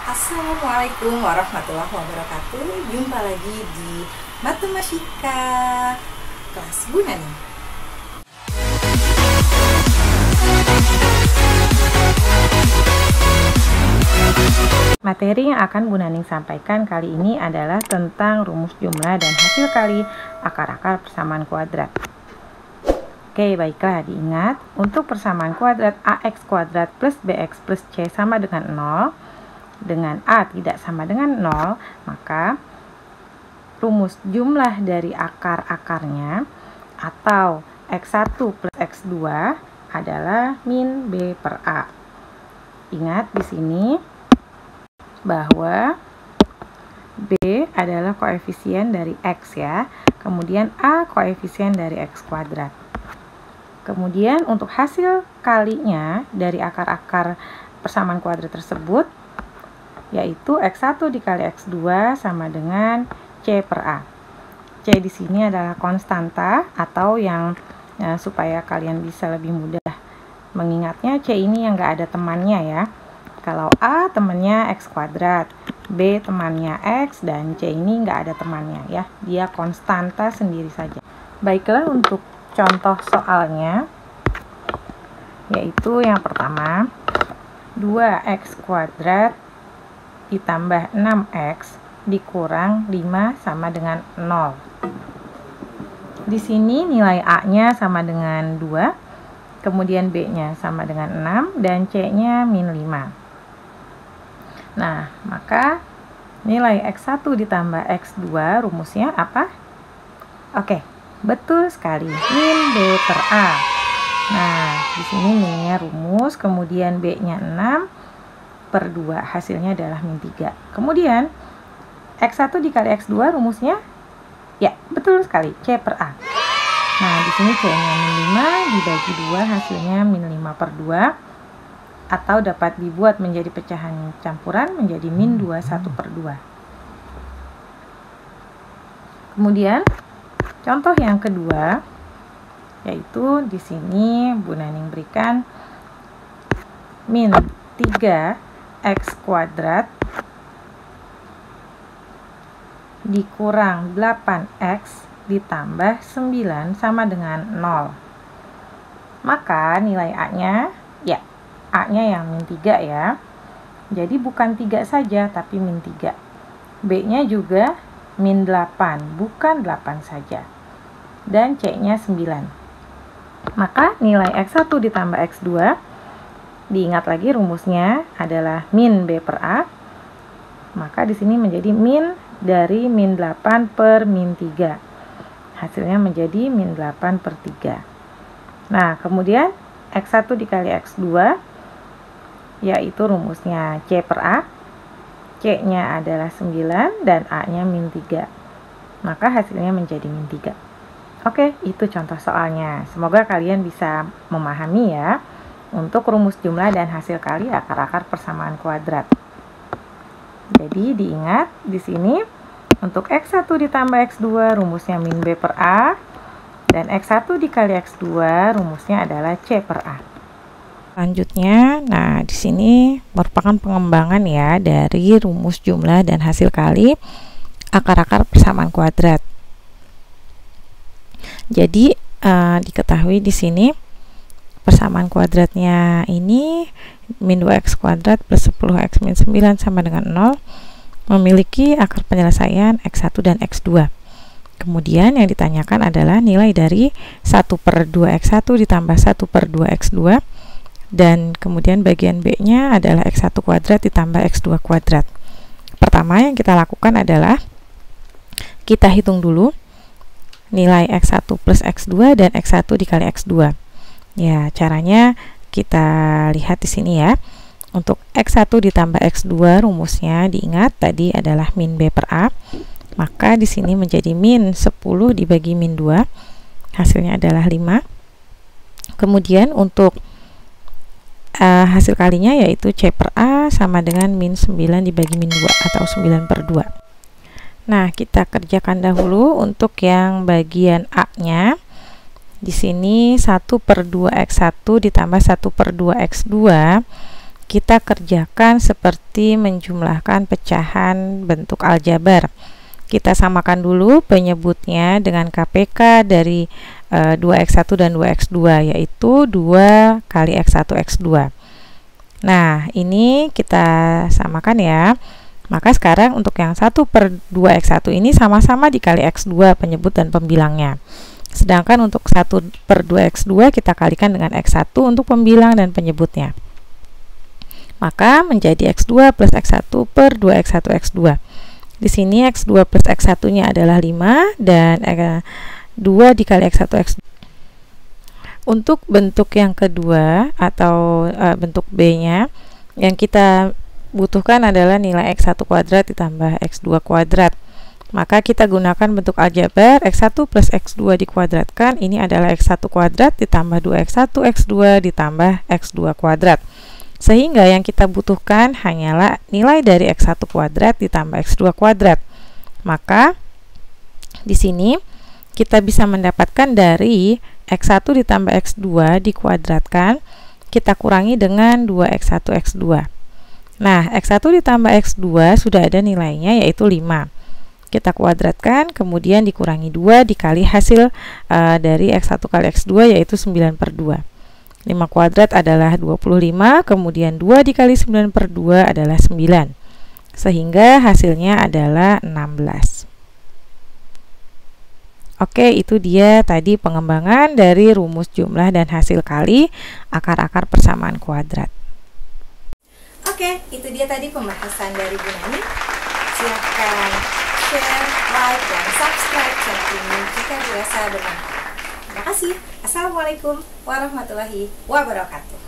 Assalamualaikum warahmatullahi wabarakatuh. Jumpa lagi di Matematika kelas Bu Nani. Materi yang akan Bu Naning sampaikan kali ini adalah tentang rumus jumlah dan hasil kali akar-akar persamaan kuadrat. Oke, baiklah, diingat untuk persamaan kuadrat ax kuadrat plus bx plus c sama dengan 0 dengan a tidak sama dengan 0, maka rumus jumlah dari akar-akarnya atau x1 plus x2 adalah min b per a. Ingat di sini bahwa b adalah koefisien dari x ya, kemudian a koefisien dari x kuadrat. Kemudian untuk hasil kalinya dari akar-akar persamaan kuadrat tersebut yaitu x1 dikali x2 sama dengan c per a. C di sini adalah konstanta atau yang supaya kalian bisa lebih mudah mengingatnya, C ini yang enggak ada temannya ya. Kalau a temannya x kuadrat, b temannya x, dan c ini enggak ada temannya ya. Dia konstanta sendiri saja. Baiklah, untuk contoh soalnya yaitu yang pertama 2x kuadrat ditambah 6x dikurang 5 sama dengan 0. Di sini nilai a-nya sama dengan 2, kemudian b-nya sama dengan 6 dan c-nya min 5. Nah, maka nilai x1 ditambah x2 rumusnya apa? Oke, betul sekali, min b per a. Nah, di sini minnya rumus, kemudian b-nya 6 per 2, hasilnya adalah min 3. Kemudian x1 dikali x2 rumusnya ya betul sekali, c per a. Nah, di sini c-nya min 5 dibagi 2, hasilnya min 5 per 2, atau dapat dibuat menjadi pecahan campuran menjadi min 2 1 per 2. Kemudian contoh yang kedua yaitu di sini Bu Naning berikan min 3x kuadrat dikurang 8x ditambah 9 sama dengan 0. Maka nilai a-nya ya a-nya yang min 3 ya. Jadi bukan 3 saja tapi min 3. B-nya juga min 8, bukan 8 saja. Dan c-nya 9. Maka nilai x1 ditambah x2, diingat lagi rumusnya adalah min b per a. Maka di sini menjadi min dari min 8 per min 3. Hasilnya menjadi min 8 per 3. Nah, kemudian x1 dikali x2 yaitu rumusnya c per a. C-nya adalah 9 dan a-nya min 3. Maka hasilnya menjadi min 3. Oke, itu contoh soalnya. Semoga kalian bisa memahami ya untuk rumus jumlah dan hasil kali akar-akar persamaan kuadrat. Jadi diingat di sini untuk x1 ditambah x2 rumusnya min b per a, dan x1 dikali x2 rumusnya adalah c per a. Selanjutnya, nah di sini merupakan pengembangan ya dari rumus jumlah dan hasil kali akar-akar persamaan kuadrat. Jadi diketahui di sini persamaan kuadratnya ini min 2x kuadrat plus 10x min 9 sama dengan 0 memiliki akar penyelesaian x1 dan x2. Kemudian yang ditanyakan adalah nilai dari 1 per 2x1 ditambah 1 per 2x2, dan kemudian bagian b-nya adalah x1 kuadrat ditambah x2 kuadrat. Pertama yang kita lakukan adalah kita hitung dulu nilai x1 plus x2 dan x1 dikali x2. Ya, caranya kita lihat di sini ya. Untuk x1 ditambah x2 rumusnya diingat tadi adalah min b per a. Maka di sini menjadi min 10 dibagi min 2. Hasilnya adalah 5. Kemudian untuk hasil kalinya yaitu c per a sama dengan min 9 dibagi min 2 atau 9 per 2. Nah, kita kerjakan dahulu untuk yang bagian a-nya. Di sini 1 per 2x1 ditambah 1 per 2x2 kita kerjakan seperti menjumlahkan pecahan bentuk aljabar. Kita samakan dulu penyebutnya dengan KPK dari 2x1 dan 2x2, yaitu 2 kali x1 x2. Nah, ini kita samakan ya. Maka sekarang untuk yang 1 per 2x1 ini sama-sama dikali x2 penyebut dan pembilangnya. Sedangkan untuk 1 per 2x2 kita kalikan dengan x1 untuk pembilang dan penyebutnya. Maka menjadi x2 plus x1 per 2x1 x2. Di sini x2 plus x1-nya adalah 5 dan 2 dikali x1 x2. Untuk bentuk yang kedua atau bentuk B-nya, yang kita butuhkan adalah nilai x1 kuadrat ditambah x2 kuadrat. Maka kita gunakan bentuk aljabar x1 plus x2 dikuadratkan. Ini adalah x1 kuadrat ditambah 2x1 x2 ditambah x2 kuadrat. Sehingga yang kita butuhkan hanyalah nilai dari x1 kuadrat ditambah x2 kuadrat. Maka di sini kita bisa mendapatkan dari x1 ditambah x2 dikuadratkan, kita kurangi dengan 2x1 x2. Nah, x1 ditambah x2 sudah ada nilainya, yaitu 5. Kita kuadratkan, kemudian dikurangi 2 dikali hasil dari x1 kali x2, yaitu 9 per 2. 5 kuadrat adalah 25, kemudian 2 dikali 9 per 2 adalah 9. Sehingga hasilnya adalah 16. Oke, itu dia tadi pengembangan dari rumus jumlah dan hasil kali akar-akar persamaan kuadrat. Oke, itu dia tadi pembahasan dari Bu Nani. Silahkan share, like, dan subscribe channel ini jika dirasa bermanfaat. Terima kasih. Assalamualaikum warahmatullahi wabarakatuh.